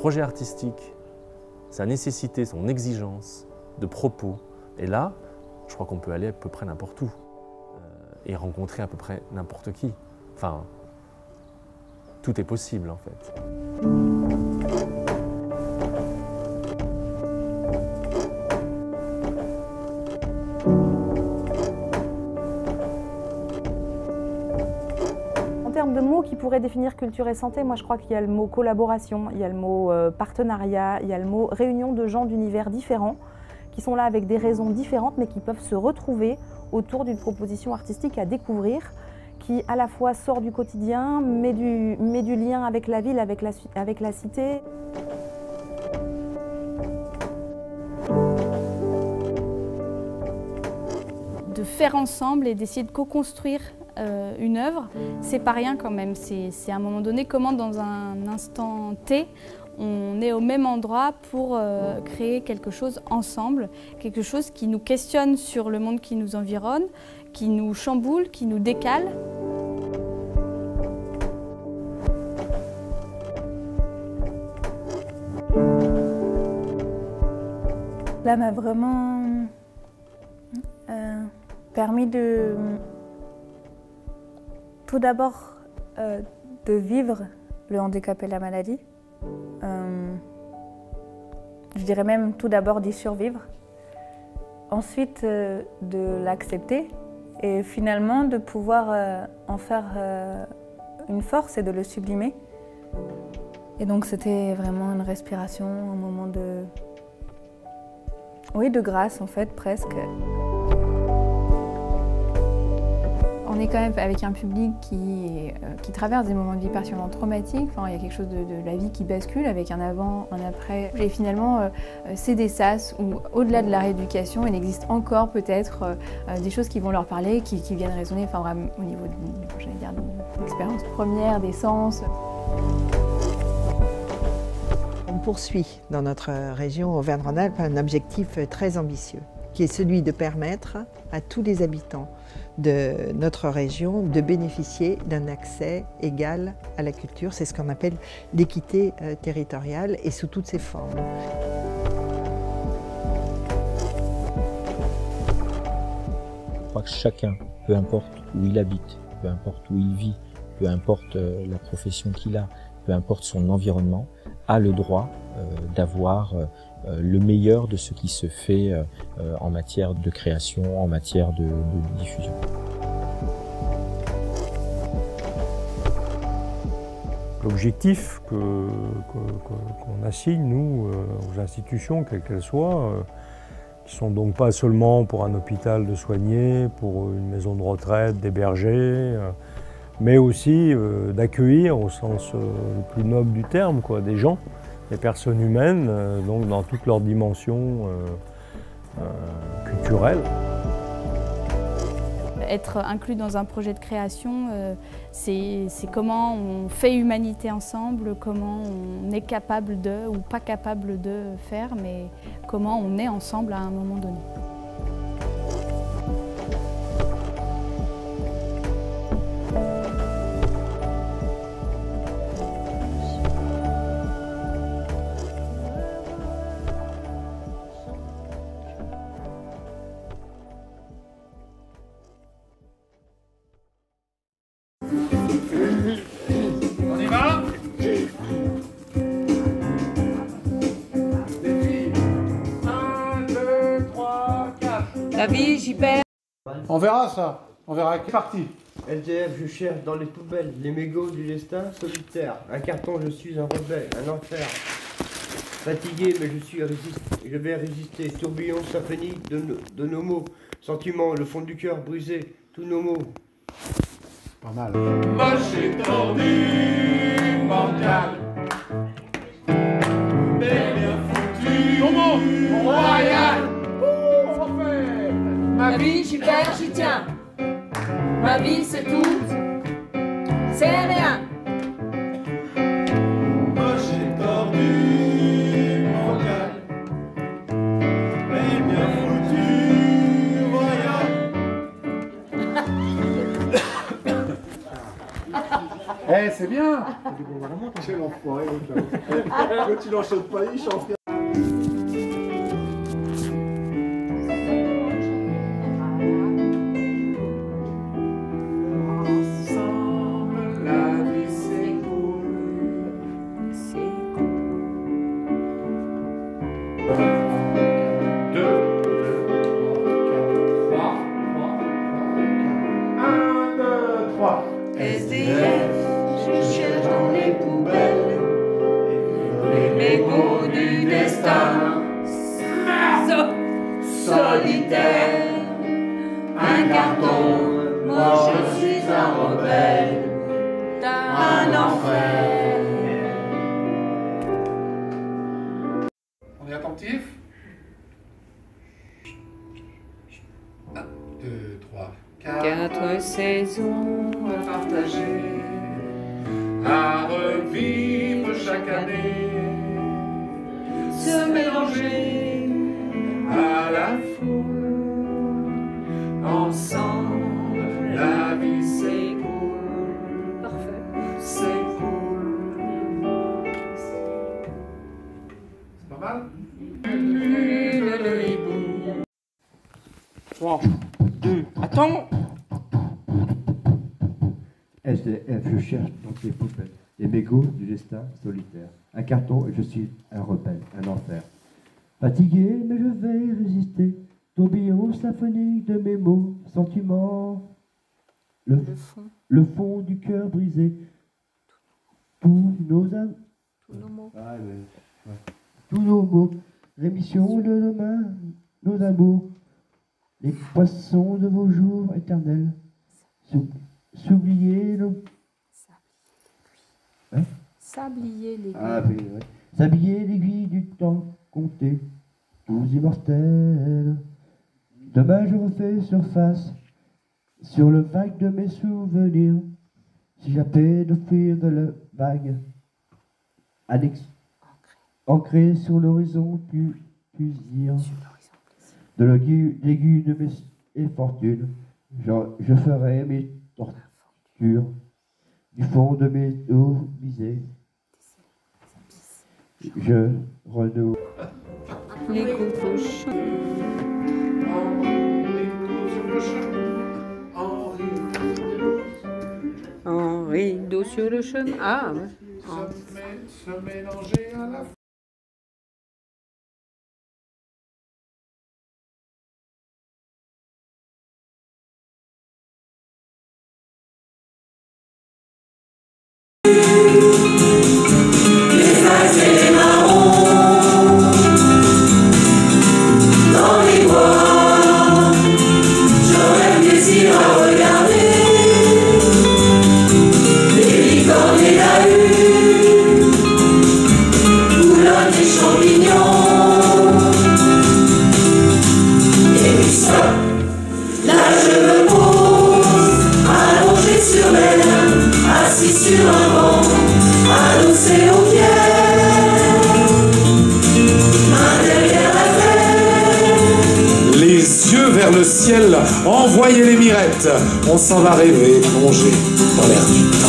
projet artistique, sa nécessité, son exigence de propos, et là, je crois qu'on peut aller à peu près n'importe où et rencontrer à peu près n'importe qui. Enfin, tout est possible en fait. En termes de mots qui pourraient définir culture et santé, moi je crois qu'il y a le mot collaboration, il y a le mot partenariat, il y a le mot réunion de gens d'univers différents qui sont là avec des raisons différentes mais qui peuvent se retrouver autour d'une proposition artistique à découvrir qui à la fois sort du quotidien, met du lien avec la ville, avec la cité. De faire ensemble et d'essayer de co-construire une œuvre, c'est pas rien quand même. C'est à un moment donné comment dans un instant T, on est au même endroit pour créer quelque chose ensemble, quelque chose qui nous questionne sur le monde qui nous environne, qui nous chamboule, qui nous décale. Là m'a vraiment permis de tout d'abord de vivre le handicap et la maladie. Je dirais même tout d'abord d'y survivre. Ensuite de l'accepter et finalement de pouvoir en faire une force et de le sublimer. Et donc c'était vraiment une respiration, un moment de... Oui, de grâce en fait, presque. On est quand même avec un public qui traverse des moments de vie particulièrement traumatiques. Enfin, il y a quelque chose de la vie qui bascule avec un avant, un après. Et finalement, c'est des sas où, au-delà de la rééducation, il existe encore peut-être des choses qui vont leur parler, qui viennent résonner enfin, vraiment, au niveau de l'expérience première, des sens. On poursuit dans notre région Auvergne-Rhône-Alpes un objectif très ambitieux, qui est celui de permettre à tous les habitants de notre région de bénéficier d'un accès égal à la culture. C'est ce qu'on appelle l'équité territoriale et sous toutes ses formes. Je crois que chacun, peu importe où il habite, peu importe où il vit, peu importe la profession qu'il a, peu importe son environnement, a le droit d'avoir le meilleur de ce qui se fait en matière de création, en matière de diffusion. L'objectif qu'on assigne, nous, aux institutions, quelles qu'elles soient, qui sont donc pas seulement pour un hôpital de soigner, pour une maison de retraite, d'héberger, mais aussi d'accueillir au sens le plus noble du terme, quoi, des gens, des personnes humaines, donc dans toutes leurs dimensions culturelles. Être inclus dans un projet de création, c'est comment on fait humanité ensemble, comment on est capable de ou pas capable de faire, mais comment on est ensemble à un moment donné. On y va? 1, 2, 3, 4. La vie, j'y perds. On verra ça. On verra qui est parti. LDF, je cherche dans les poubelles les mégots du destin solitaire. Un carton, je suis un rebelle, un enfer. Fatigué, mais je vais résister. Tourbillon symphonique de nos mots. Sentiments, le fond du cœur brisé, tous nos mots. Pas mal. Moche et tordu, bancal. Mais bien foutu, royal. On refait. Ma vie, j'y perds, j'y tiens. Ma vie, c'est tout. C'est rien. Moche et tordu, bancal. Mais bien foutu, royal. c'est bien. Quel enfoiré, quand tu l'enchaînes pas, il chante. SDF, je cherche dans les poubelles les mégots du destin. Solitaire, un carton, moi je suis un rebelle, un enfer. On est attentif. 1, 2, 3, 4 saisons à partager, à revivre chaque année, se mélanger à la foule, ensemble, la vie c'est cool. Parfait. C'est cool. C'est pas mal? 3, 2, attends! SDF, je cherche dans tes poubelles les mégots du destin solitaire. Un carton et je suis un rebelle, un enfer. Fatigué, mais je vais résister. Tourbillon symphonique de mes mots, sentiments. Le fond du cœur brisé. Tous nos âmes. Tous nos mots. Ah, ouais. Tous nos mots. Rémission de nos mains, nos amours. Les poissons de vos jours éternels. S'oublier le... Hein? Sablier l'aiguille. Ah, oui, ouais. S'habiller l'aiguille du temps compté, tous immortels. Demain je refais surface sur le vague de mes souvenirs. Si j'appelle de fuir de la vague, ancré sur l'horizon plaisir de l'aiguille de mes fortunes. Je ferai mes tortures du fond de mes eaux visées. Je renoue. Les couteaux chauds. En rideau sur le chemin. Ah, ouais. Se mélanger à la sur un banc, à l'océan fier, main derrière la terre. Les yeux vers le ciel, envoyez les mirettes, on s'en va rêver, plonger dans l'air du temps.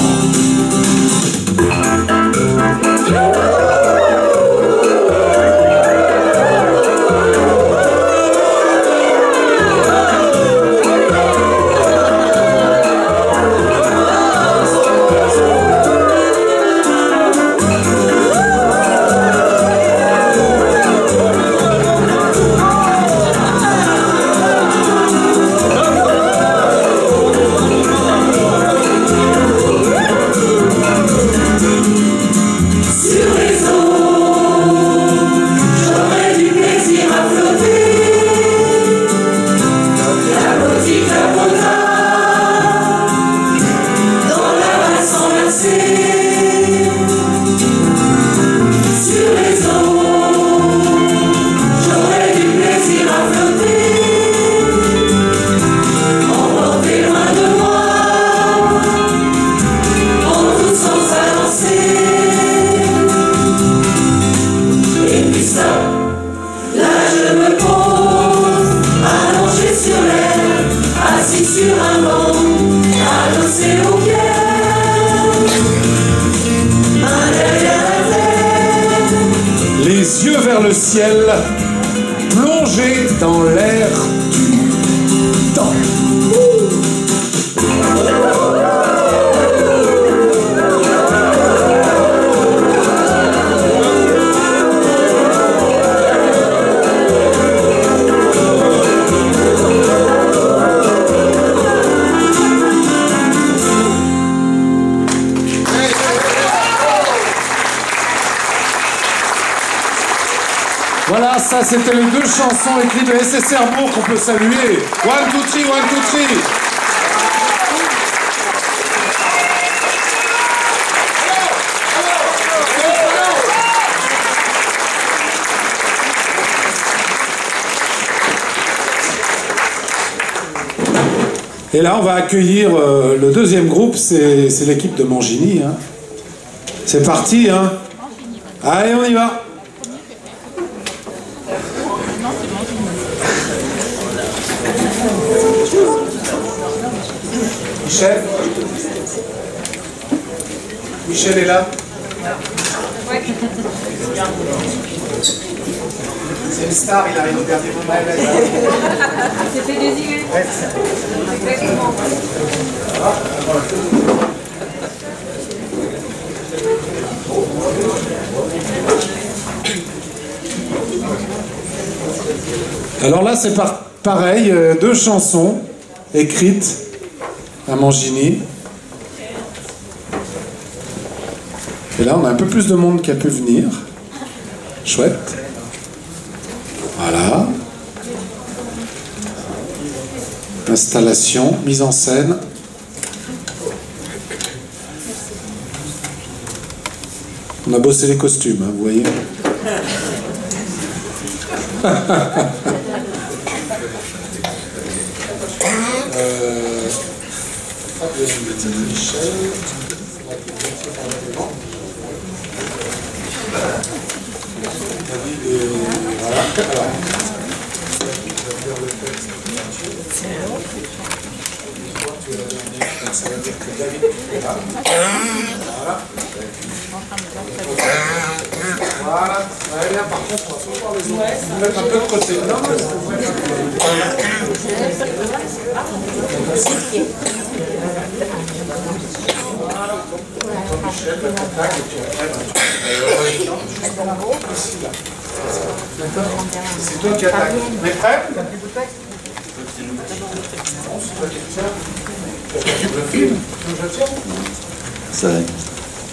ciel, plongé dans l'air du temps. Voilà, ça c'était les 2 chansons écrites de SS Cerbourg qu'on peut saluer. 1, 2, 3, 1, 2, 3. Et là, on va accueillir le 2e groupe, c'est l'équipe de Mangini. Hein. C'est parti, hein. Allez, on y va. Michel est là. C'est une star, il arrive au dernier moment. C'était désiré. Exactement. Alors là, c'est pareil, 2 chansons écrites à Mangini. Et là, on a un peu plus de monde qui a pu venir. Chouette. Voilà. Installation, mise en scène. On a bossé les costumes, hein, vous voyez. Voilà, ça va bien. Par contre, on va se voir les autres. Vous mettre un peu de côté. Non, non, vous mettre un peu de côté. Michel, le contact, et puis après, c'est toi qui attaques. On est prêt?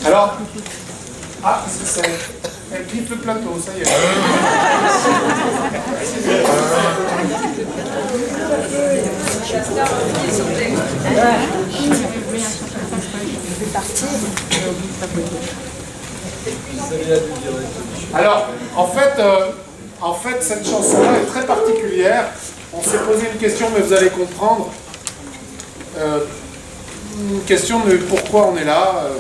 Alors, elle quitte le plateau, ça y est. Alors, en fait, cette chanson-là est très particulière. On s'est posé une question, mais vous allez comprendre. Une question de pourquoi on est là.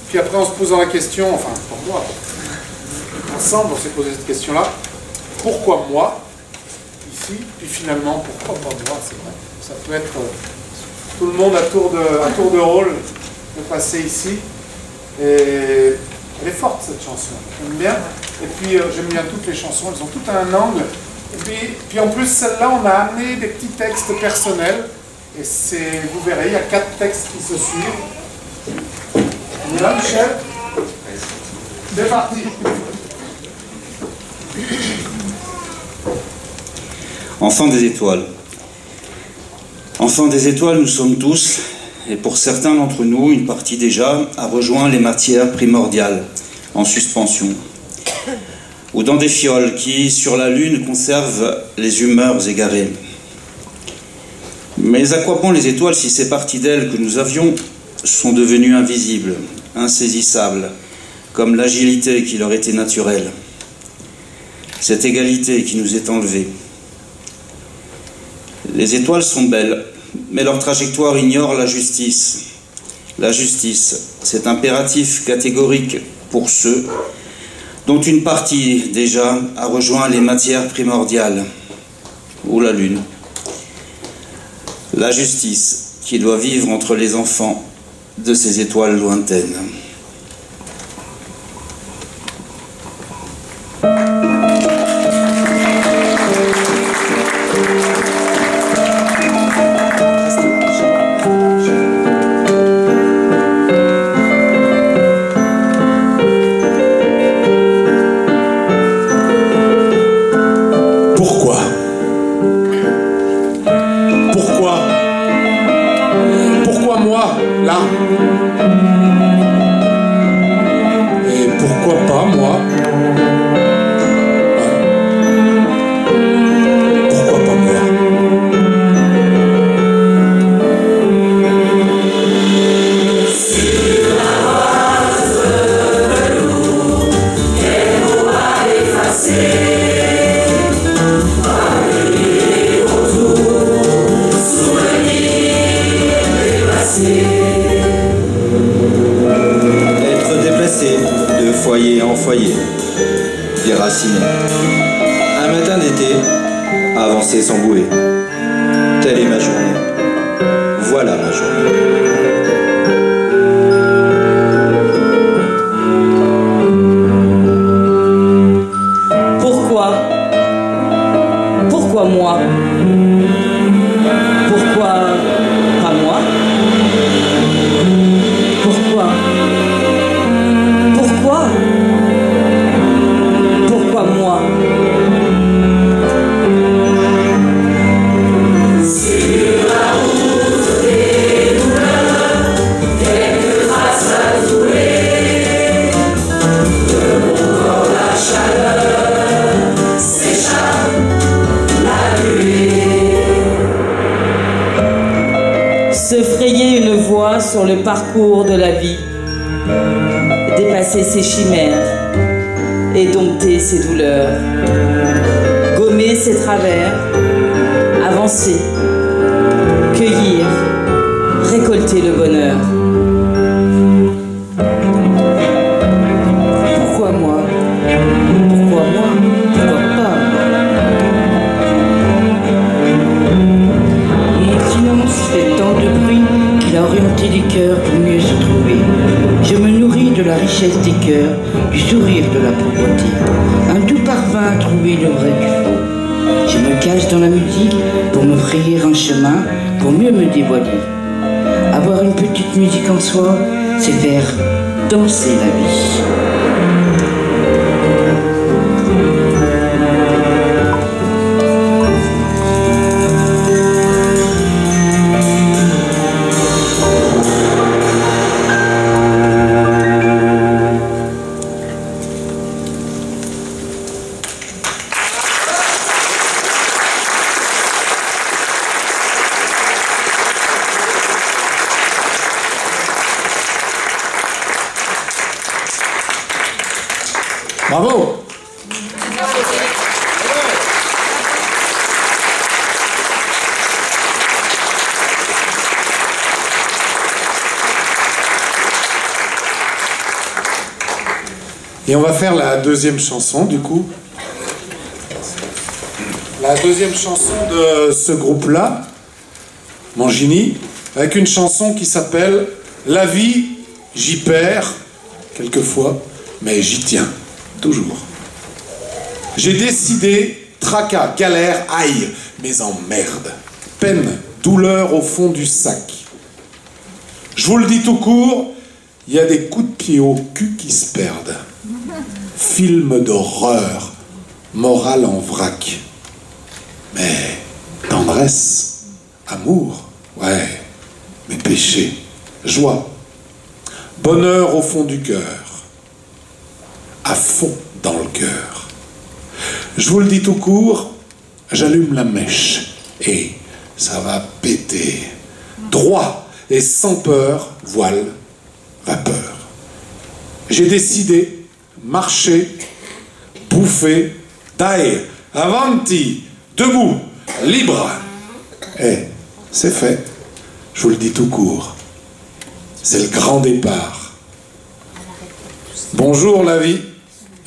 Puis après, en se posant la question, enfin, pour moi, ensemble, on s'est posé cette question-là. Pourquoi moi, ici? Puis finalement, pourquoi pas moi? C'est vrai. Ça peut être tout le monde à tour de rôle de passer ici. Et elle est forte, cette chanson. J'aime bien. Et puis, j'aime bien toutes les chansons. Elles ont toutes un angle. Et puis en plus, celle-là, on a amené des petits textes personnels. Et vous verrez, il y a 4 textes qui se suivent. On est là, Michel? C'est parti. Enfants des étoiles. Enfants des étoiles, nous sommes tous, et pour certains d'entre nous, une partie déjà a rejoint les matières primordiales, en suspension, ou dans des fioles qui, sur la Lune, conservent les humeurs égarées. Mais à quoi bon les étoiles si ces parties d'elles que nous avions sont devenues invisibles, insaisissables, comme l'agilité qui leur était naturelle, cette égalité qui nous est enlevée. Les étoiles sont belles, mais leur trajectoire ignore la justice. La justice, c'est impératif catégorique pour ceux dont une partie déjà a rejoint les matières primordiales, ou la Lune. La justice qui doit vivre entre les enfants de ces étoiles lointaines. moi, là? Et pourquoi pas moi? Pourquoi pas moi? Être déplacé de foyer en foyer, déraciné. Un matin d'été, avancer sans bouée. Telle est ma journée. Voilà ma journée. Pourquoi? Pourquoi moi? Pourquoi pas moi? Pourquoi? Pourquoi? Pourquoi moi? Sur la route des douleurs, quelques traces à jouer. De mon corps la chaleur s'échappe la nuit. Se frayer une voie sur le parcours de la vie, dépasser ses chimères et dompter ses douleurs, gommer ses travers, avancer, cueillir, récolter le bonheur. Pourquoi moi? Pourquoi moi? Pourquoi pas moi? Mon silence fait tant de bruit qu'il a orienté les cœurs pour mieux se trouver. Je me nourris de la richesse des cœurs, du sourire de la pauvreté. Un doux parfum à trouver le vrai du faux. Je me cache dans la musique pour me frayer un chemin, pour mieux me dévoiler. Avoir une petite musique en soi, c'est faire danser la vie. Bravo! Et on va faire la deuxième chanson, du coup. La deuxième chanson de ce groupe-là, Mangini, avec une chanson qui s'appelle « La vie, j'y perds, quelquefois, mais j'y tiens, toujours. J'ai décidé, tracas, galère, aïe, mais emmerde, peine, douleur au fond du sac. Je vous le dis tout court, il y a des coups de pied au cul qui se perdent. Film d'horreur, morale en vrac. Mais tendresse, amour, ouais, mais péché, joie, bonheur au fond du cœur, à fond dans le cœur. Je vous le dis tout court, j'allume la mèche et ça va péter. Droit et sans peur, voile, vapeur. J'ai décidé, marcher, bouffer, dai, avanti, debout, libre. Et c'est fait, je vous le dis tout court. C'est le grand départ. Bonjour la vie,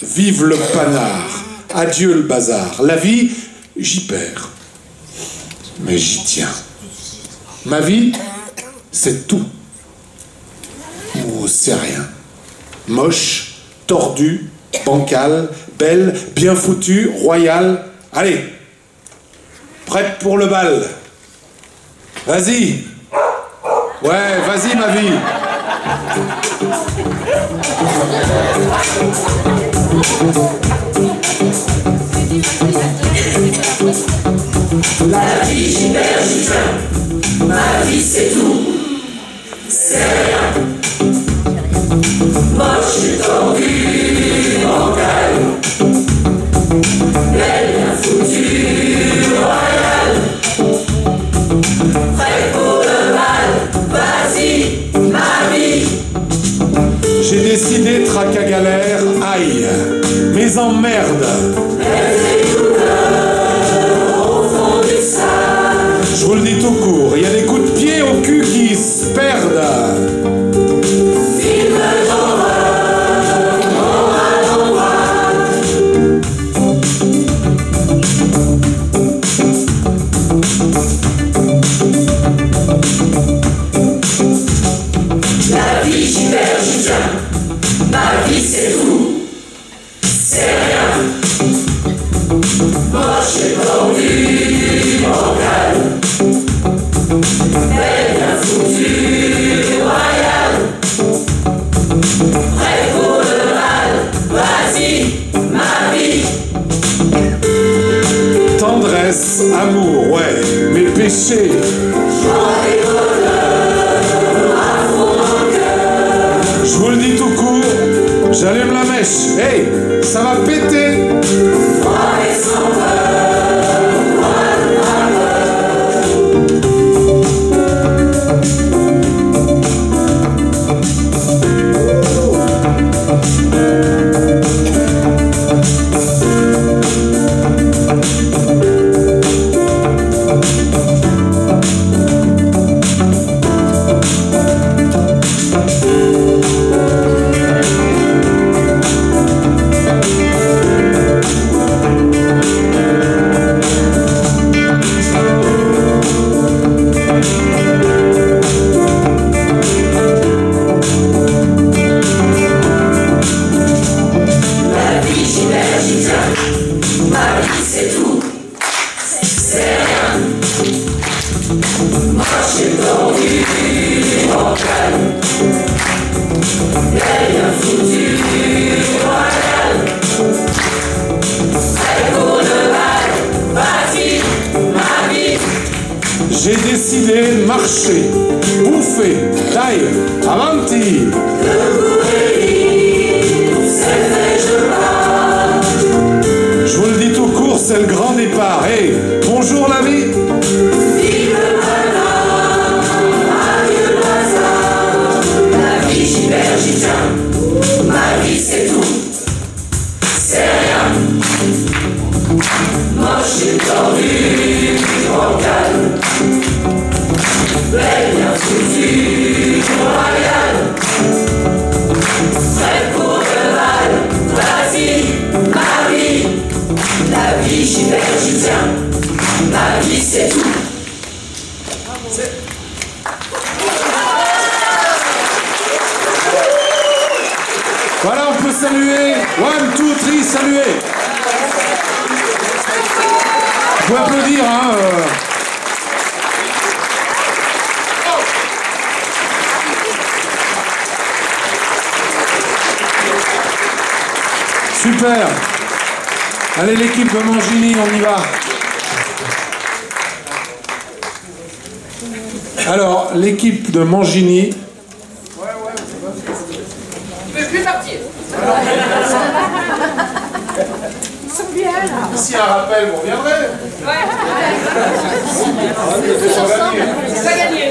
vive le panard, adieu le bazar. La vie, j'y perds, mais j'y tiens. Ma vie, c'est tout. Ou c'est rien. Moche, tordu, bancal, belle, bien foutue, royale. Allez, prête pour le bal. Vas-y. Ouais, vas-y ma vie. La vie, j'y perds, j'y tiens. Ma vie, c'est tout. c'est rien. Moche, tordu, bancal, belle, bien foutue, royale, prêt pour le mal, vas-y, ma vie. J'ai décidé, traca galère, aïe, mes emmerdes. Je vous le dis tout court, il y a des coups de pied au cul qui se perdent. Film d'horreur, moral endroit. La vie, j'y perds, j'y tiens. Ma vie, c'est fou, c'est rien. Moche et tordu, bancal, belle, bien foutue, royale, prêt pour le mal, vas-y, ma vie. Tendresse, amour, ouais, mes péchés. Joie et bonheur, à fond dans le cœur. Je vous le dis tout court, j'allume la mèche. Hey, ça va péter. Froid et sans peur, voile ma J'ai décidé de marcher, bouffer, taille, avanti. Je vous le dis tout court, c'est le grand départ. Hey, bonjour la vie. Vive le printemps, adieu le hasard. La vie, j'y perds, j'y tiens. Ma vie, c'est tout, c'est rien. Moche et tordu, bancal, belle, bien foutue, royale, prêt pour le mal, vas-y, ma vie. La vie, j'y perds, j'y tiens. Ma vie, c'est tout. Voilà, on peut saluer. 1, 2, 3, saluer. Vous pouvez applaudir, hein. Super. Allez, l'équipe de Mangini, on y va. Alors, l'équipe de Mangini. Je ne peux plus partir. Ils sont bien là. Si un rappel, vous reviendrez. Ouais. C'est pas gagné.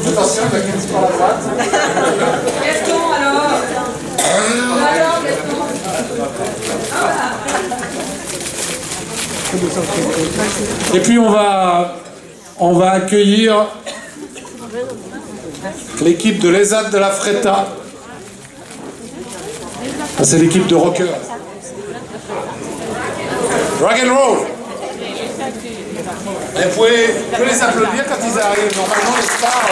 Attention, la question par la droite. Gaston alors. Alors Gaston. Et puis on va accueillir l'équipe de l'ESAT de la Fretta. C'est l'équipe de rockers. Rock and roll. Et vous pouvez les applaudir quand ils arrivent. Normalement les stars.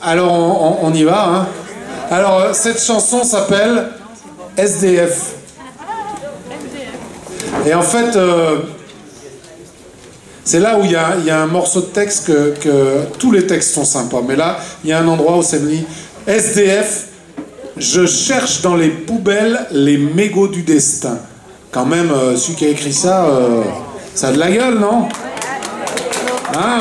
Alors on y va. Hein. Alors cette chanson s'appelle SDF. Et en fait, c'est là où il y a un morceau de texte que tous les textes sont sympas, mais là, il y a un endroit où c'est dit SDF, je cherche dans les poubelles les mégots du destin. Quand même, celui qui a écrit ça, ça a de la gueule, non? Hein,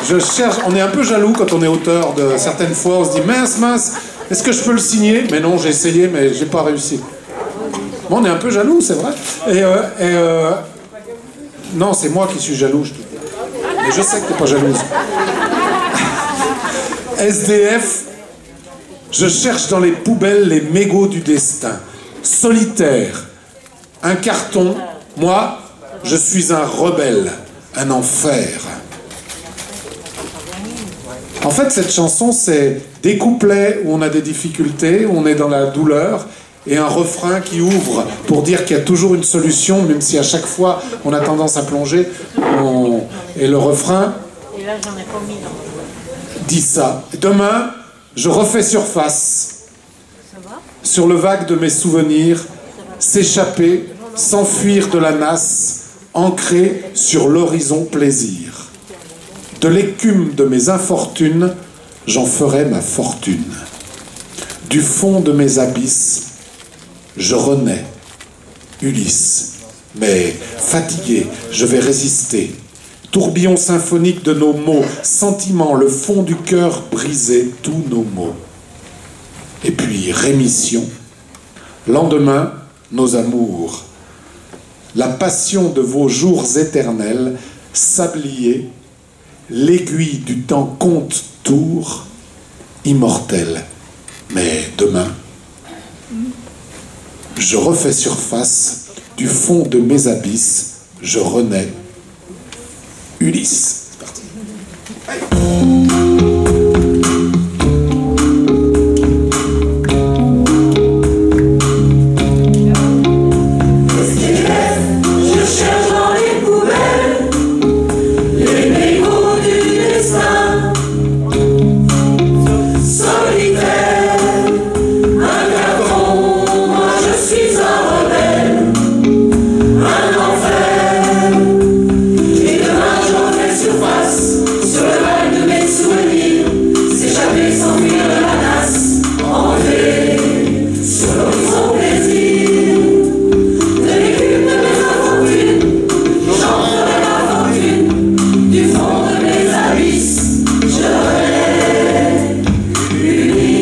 je cherche, on est un peu jaloux quand on est auteur de certaines fois, on se dit mince, est-ce que je peux le signer? Mais non, j'ai essayé, mais j'ai pas réussi. Bon, on est un peu jaloux, c'est vrai. Non, c'est moi qui suis jaloux, je te dis. Mais je sais que t'es pas jalouse. SDF, je cherche dans les poubelles les mégots du destin. Solitaire, un carton, moi, je suis un rebelle, un enfer. En fait, cette chanson, c'est des couplets où on a des difficultés, où on est dans la douleur, et un refrain qui ouvre pour dire qu'il y a toujours une solution, même si à chaque fois on a tendance à plonger. Et le refrain dit ça. Demain, je refais surface sur le vague de mes souvenirs, s'échapper, s'enfuir de la nasse, ancré sur l'horizon plaisir. De l'écume de mes infortunes, j'en ferai ma fortune. Du fond de mes abysses, je renais, Ulysse, mais fatigué, je vais résister. Tourbillon symphonique de nos mots, sentiment, le fond du cœur brisé, tous nos mots. Et puis rémission, lendemain, nos amours. La passion de vos jours éternels, sablier, l'aiguille du temps compte tour, immortel. Mais demain, je refais surface, du fond de mes abysses, je renais, Ulysse. C'est parti. Je cherche dans les poubelles les mégots du destin. Solitaire, un carton, moi je suis un rebelle, un enfer. Et demain j'en fais surface sur le vague de mes souvenirs, s'échapper sans fuir de la nasse, entrer sur l'horizon plaisir. De l'écume de mes infortunes, j'en ferai ma fortune. Du fond de mes abysses, je renais, Ulysse.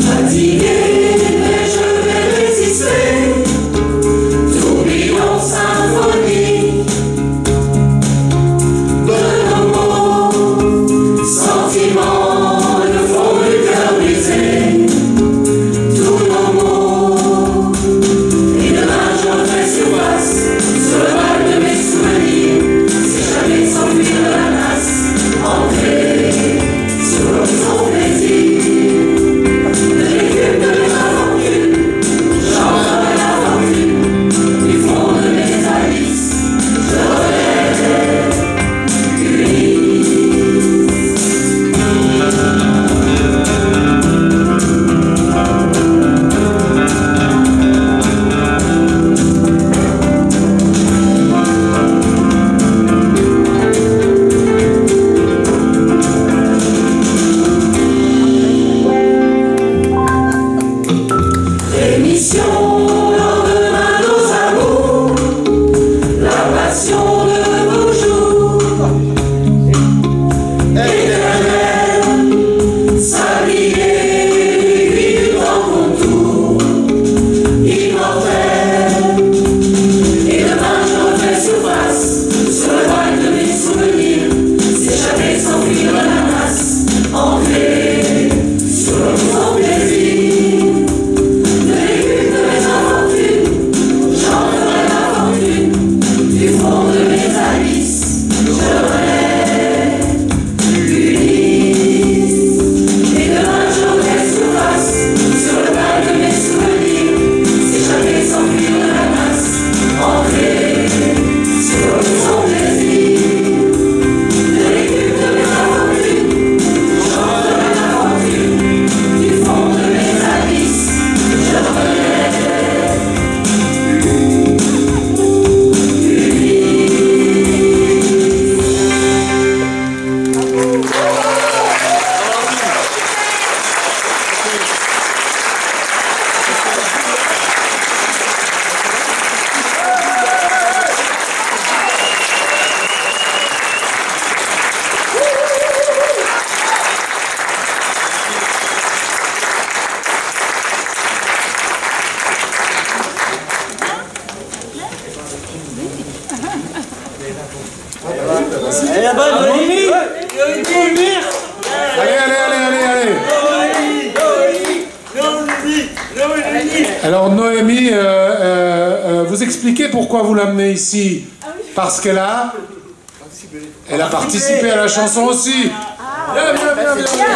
Fatigué, mais je vais résister. Tourbillon symphonique de nos mots, sentiments, le fond du cœur brisé, tous nos mots. Et demain j'en fais surface sur le vague de mes souvenirs, s'échapper sans fuir de la nasse, entrer sur l'horizon plaisir. De l'écume de mes infortunes, j'en ferai la fortune. Du fond de mes abysses, je renais, Ulysse. Rémission, lendemain nos amours, la passion de vos jours. Éternel, sablier, l'aiguille du temps contour, immortel. Et demain je refais surface sur le vague de mes souvenirs, s'échapper sans fuir de la nasse, entrer sur l'horizon plaisir. De l'écume de mes enfants. Fanny, vous expliquez pourquoi vous l'amenez ici? Parce qu'elle a participé à la chanson aussi. Bien, bien, bien, bien, bien.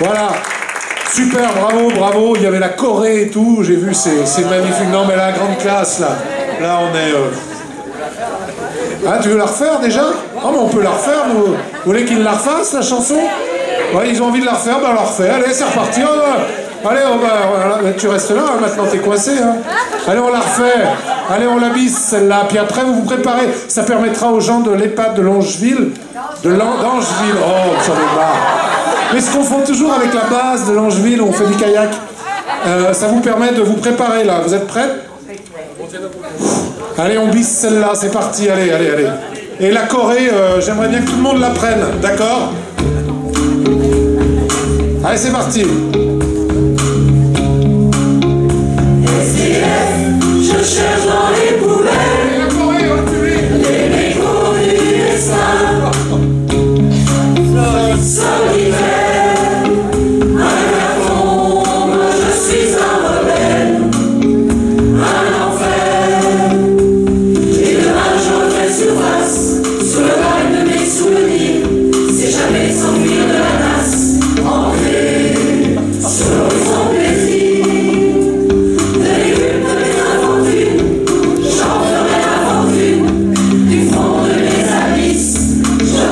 Voilà, super, bravo, bravo, il y avait la Corée et tout, j'ai vu, c'est magnifique. Non mais la grande classe là, là on est... Ah, tu veux la refaire déjà? Oh mais on peut la refaire, vous voulez qu'ils la refassent la chanson? Ouais, ils ont envie de la refaire, ben on la refait, allez c'est reparti, allez, tu restes là, hein, maintenant t'es coincé, hein. Allez on la refait, allez on la bise celle-là, puis après vous vous préparez, ça permettra aux gens de l'EHPAD de Langeville, d'Angeville, oh ça me barre. Mais se confond toujours avec la base de Langeville où on fait du kayak. Ça vous permet de vous préparer là. Vous êtes prêts? Allez, on bise celle-là, c'est parti, allez, allez, allez. Et la Corée, j'aimerais bien que tout le monde l'apprenne, d'accord? Allez, c'est parti. Je cherche dans les poubelles les mégots du destin. Solitaire, un carton, moi je suis un rebelle, un enfer. Et demain je refais surface sur le bail de mes souvenirs. C'est jamais sans fuir de la nasse, ancré sur l'horizon plaisir. De l'écume de mes infortunes, j'en ferai la fortune. Du fond de mes abysses, je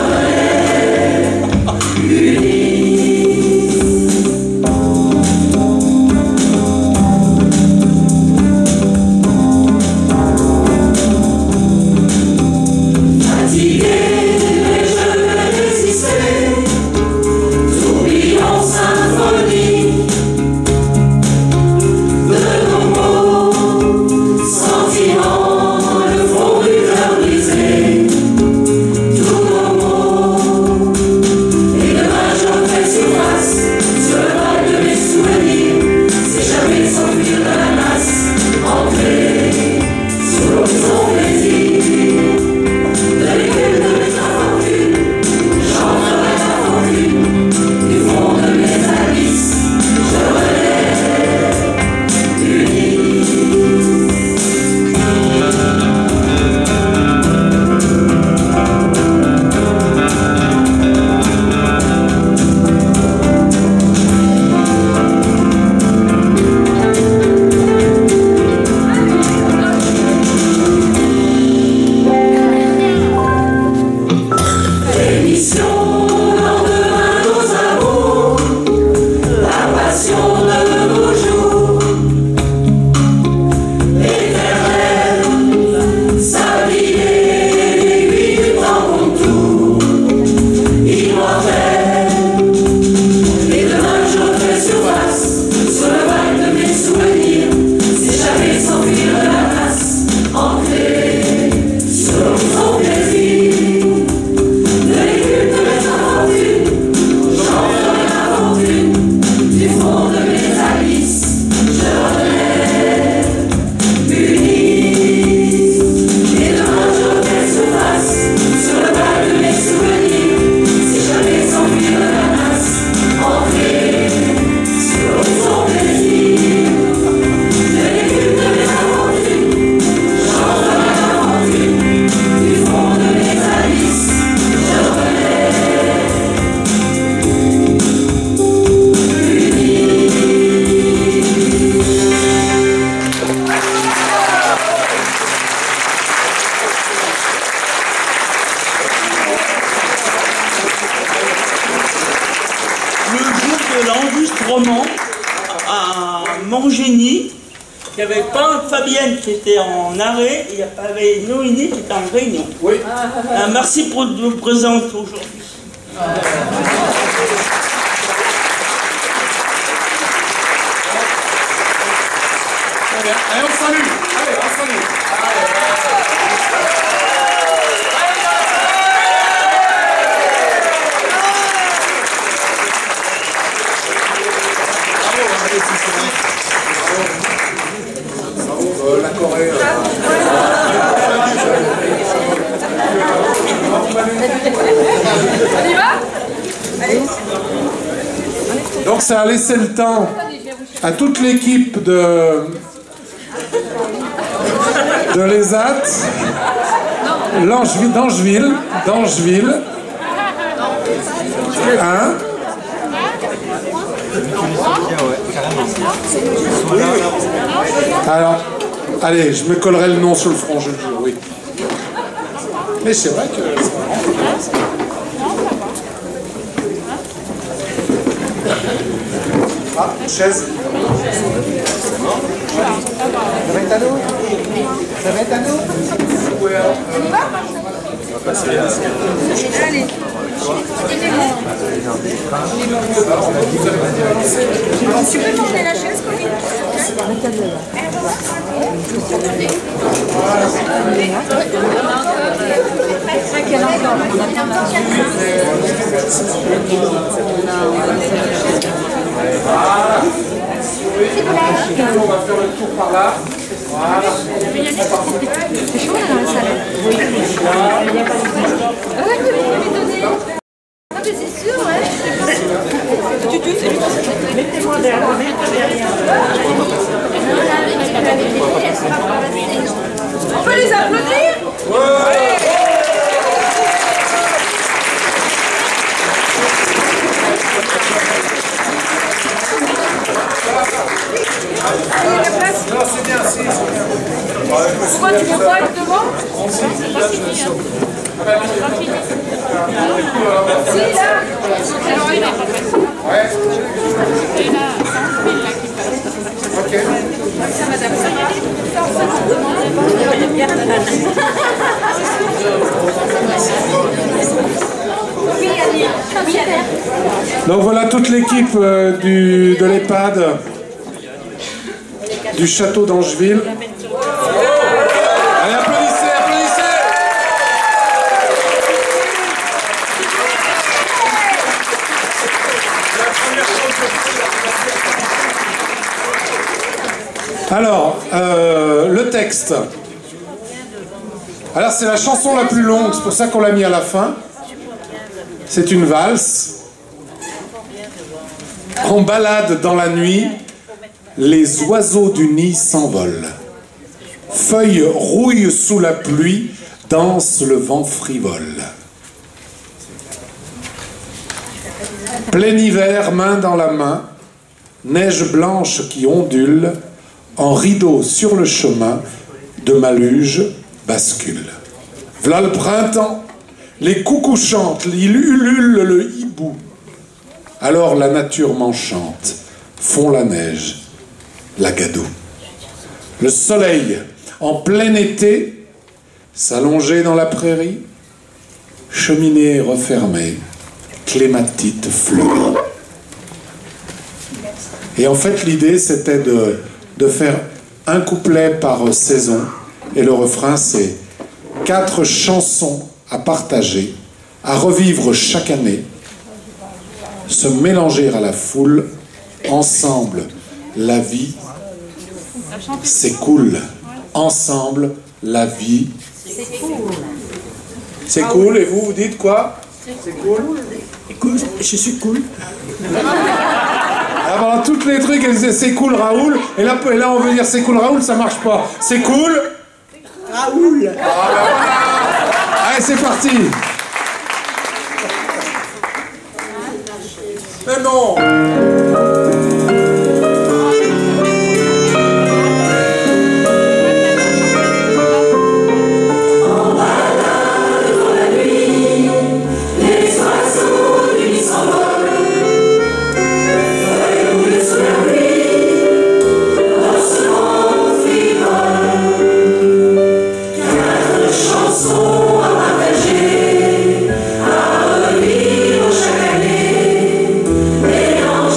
l'enregistrement à Montgénie. Il n'y avait pas Fabienne qui était en arrêt, il y avait Noémie qui était en réunion. Oui. Merci pour nous présenter aujourd'hui. Allez, on salue. Allez, on salue. La Corée. ça a laissé le temps à toute l'équipe de l'ESAT, d'Angeville, hein? Alors, allez, je me collerai le nom sur le front, je le jure, oui. Mais c'est vrai que c'est vraiment ça. Ah, chaise. Ça va être à nous? Ça va être à nous? On va passer là. Allez. Tu peux tourner la chaise, Colline? On va faire le tour par là. Voilà. C'est chaud là dans la salle. Oui. Il n'y a pas de ah mais c'est sûr, ouais. Mettez-moi derrière. On peut les applaudir? Ouais. Non, c'est bien, c'est bien. Pourquoi tu veux pas être devant? Si, là. Ouais. Ok. Donc voilà toute l'équipe de l'EHPAD du château d'Angeville. Allez, applaudissez, applaudissez! Alors, le texte. Alors, c'est la chanson la plus longue, c'est pour ça qu'on l'a mis à la fin. C'est une valse. En balade dans la nuit, les oiseaux du nid s'envolent. Feuilles rouillent sous la pluie, danse le vent frivole. Plein hiver, main dans la main, neige blanche qui ondule, en rideau sur le chemin, de Maluge bascule. V'là le printemps, les coucous chantent, il ulule le hibou. Alors la nature m'enchante, fond la neige, la gadoue. Le soleil, en plein été, s'allongeait dans la prairie, cheminée refermée, clématite fleurie. Et en fait, l'idée, c'était de faire un couplet par saison, et le refrain, c'est 4 chansons à partager, à revivre chaque année, se mélanger à la foule, ensemble, la vie s'écoule. Ensemble, la vie. C'est cool, et vous dites quoi? C'est cool. Écoute, je suis cool. Alors, toutes les trucs, elles disaient c'est cool, Raoul, et là on veut dire c'est cool, Raoul, ça marche pas. C'est cool. Raoul. Ah, ben voilà. Allez, c'est parti. Mais non. Chaque année, mélange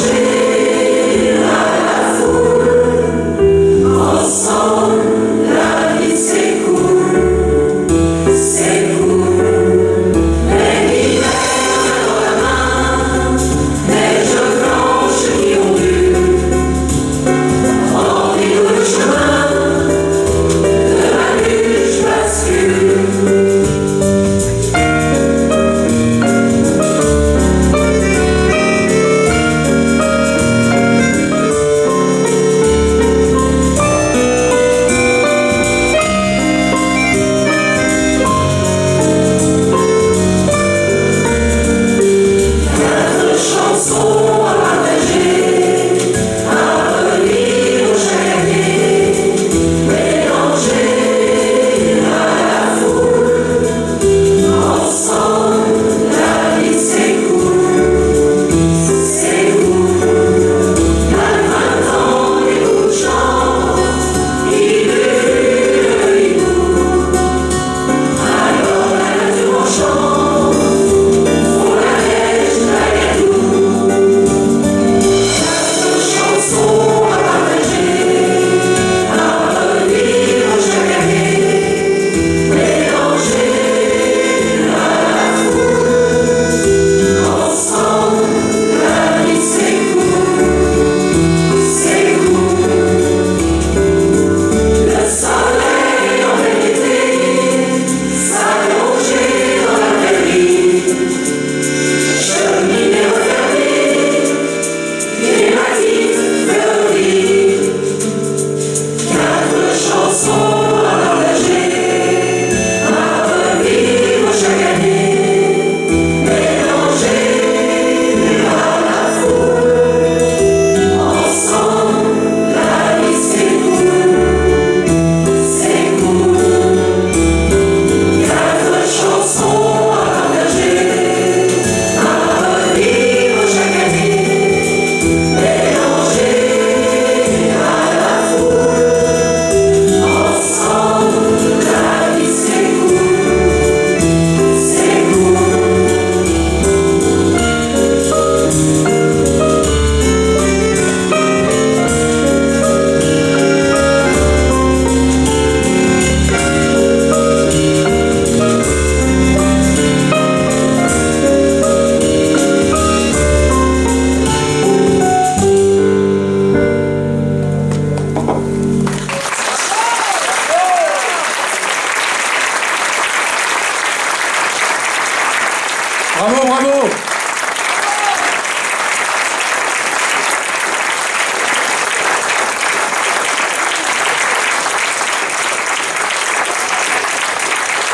Bravo, bravo.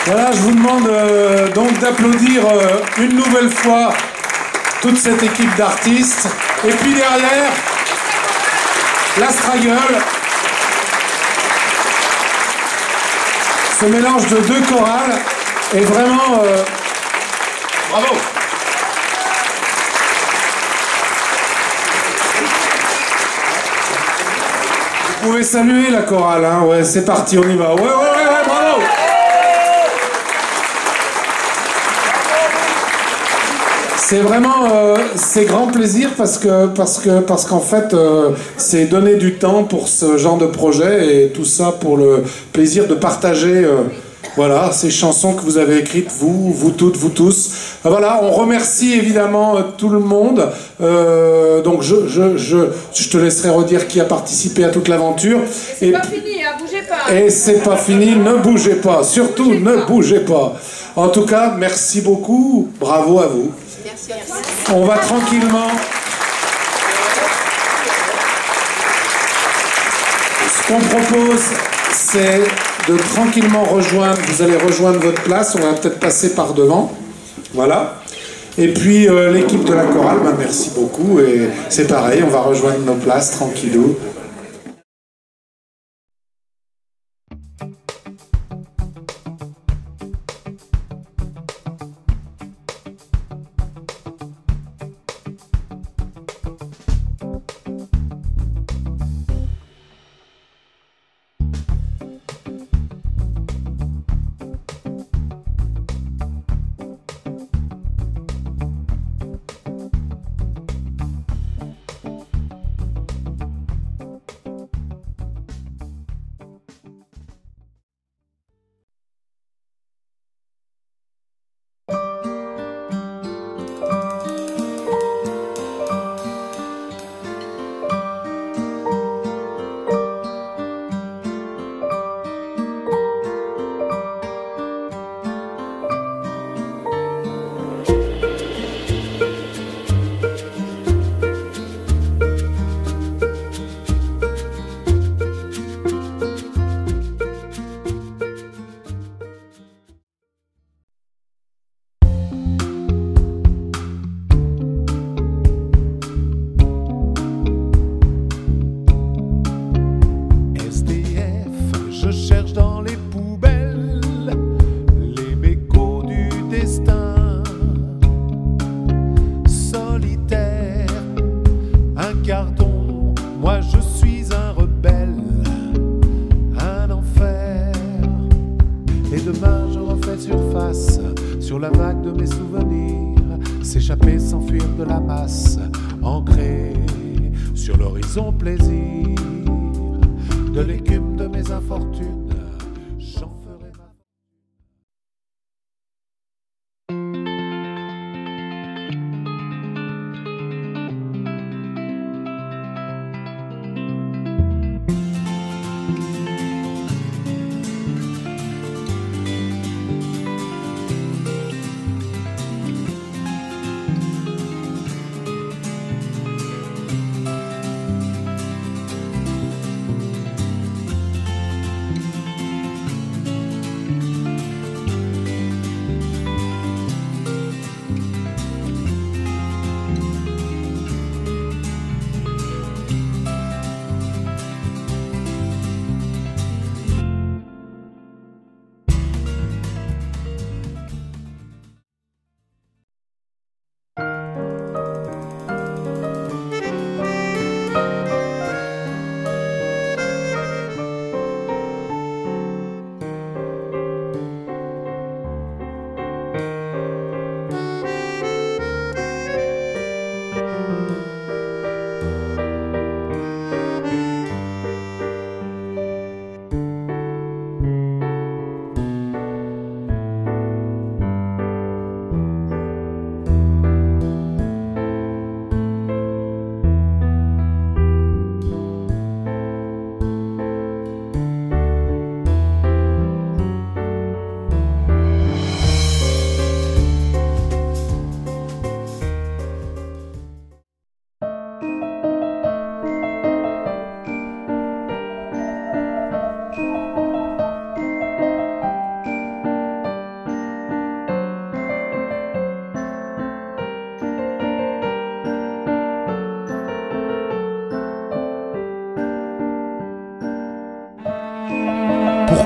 Voilà, je vous demande donc d'applaudir une nouvelle fois toute cette équipe d'artistes. Et puis derrière, l'Astragueule. Ce mélange de deux chorales est vraiment... bravo. Vous pouvez saluer la chorale, hein. Ouais, c'est parti, on y va. Ouais, bravo. C'est vraiment c'est grand plaisir parce qu'en fait c'est donner du temps pour ce genre de projet et tout ça pour le plaisir de partager voilà ces chansons que vous avez écrites vous toutes vous tous. Voilà, on remercie évidemment tout le monde. Donc je te laisserai redire qui a participé à toute l'aventure. C'est pas fini, hein, bougez pas. Et c'est pas fini, ne bougez pas, surtout ne bougez pas. En tout cas, merci beaucoup, bravo à vous. On va tranquillement. Ce qu'on propose, c'est de tranquillement rejoindre. Vous allez rejoindre votre place. On va peut-être passer par devant. Voilà. Et puis l'équipe de la chorale, ben, merci beaucoup. Et c'est pareil, on va rejoindre nos places tranquillou.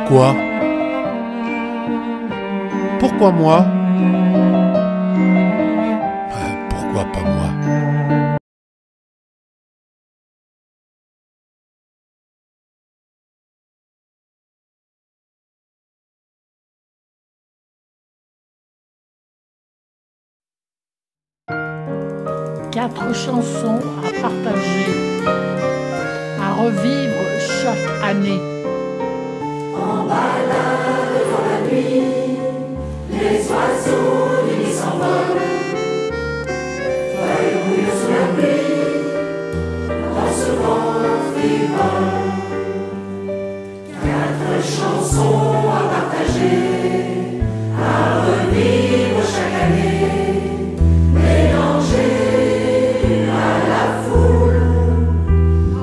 Pourquoi? Pourquoi moi? Pourquoi pas moi? Quatre chansons à partager, à revivre chaque année. En balade dans la nuit, les oiseaux du nid s'envolent. Feuilles rouillent sous la pluie, dans ce vent frivole. Quatre chansons à partager, à revivre chaque année, mélangées à la foule.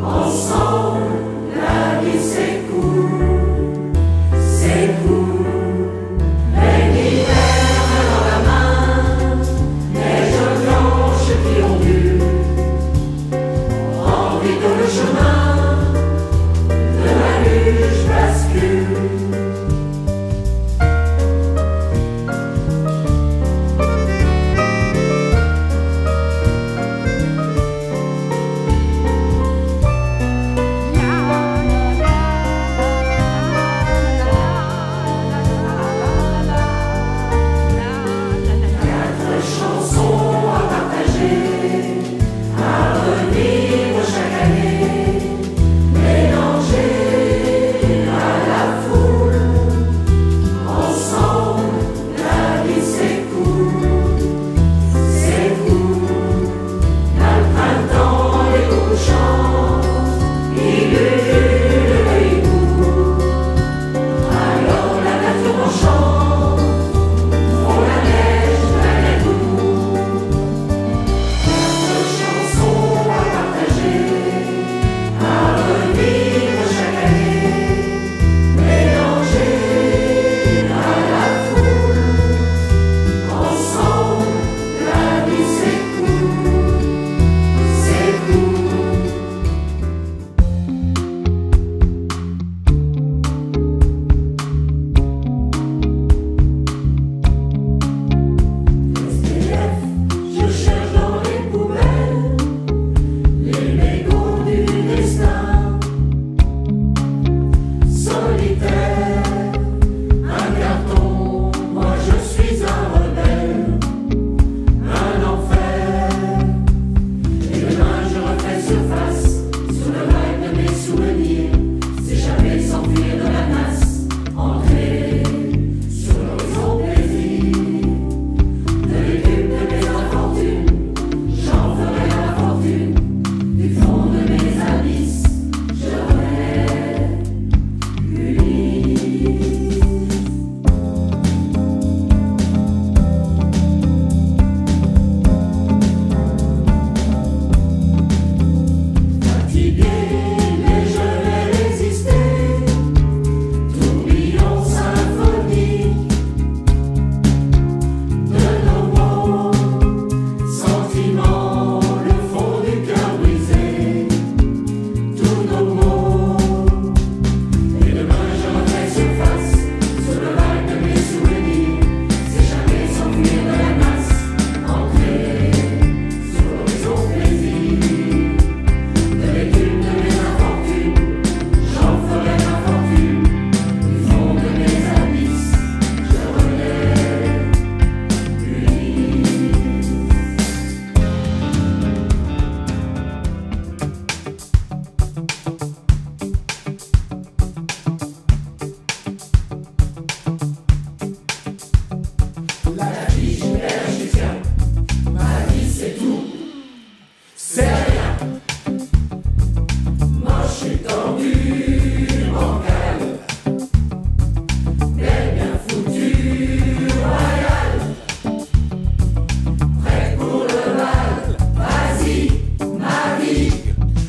Ensemble, la vie s'écoule, peine d'hiver dans la main, neige blanche qui ondule, envie dans le chemin de la luge bascule.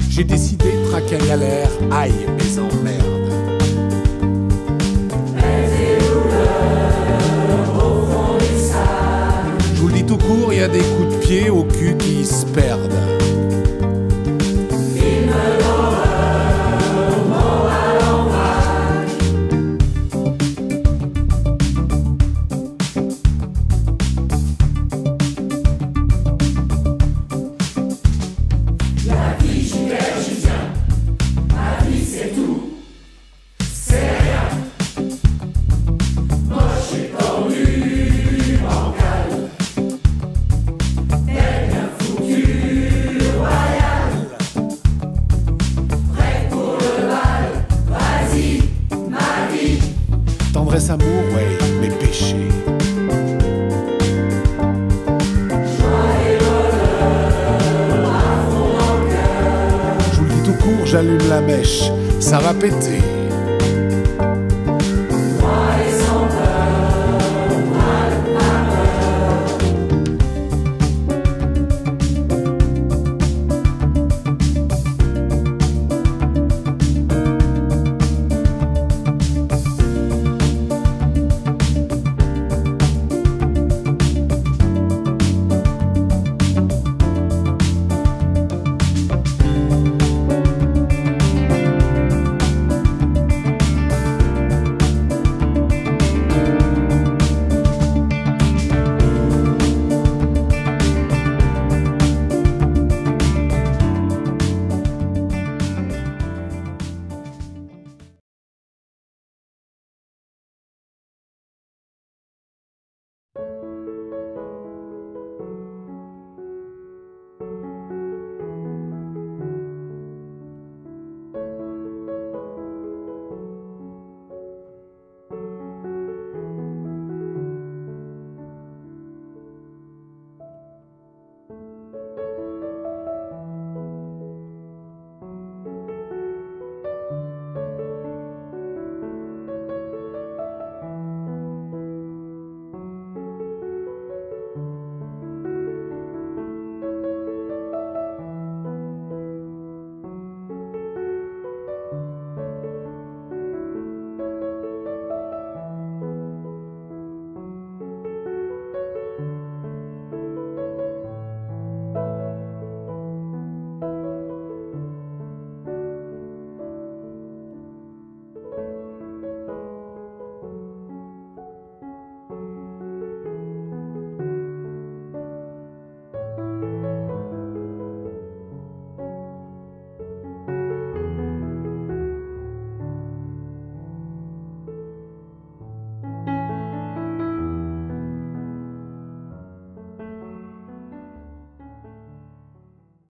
J'ai décidé de traquer un galère, aïe, mais emmerde. Je vous le dis tout court, il y a des coups de pied au cul qui se perdent. j'allume la mèche, ça va péter.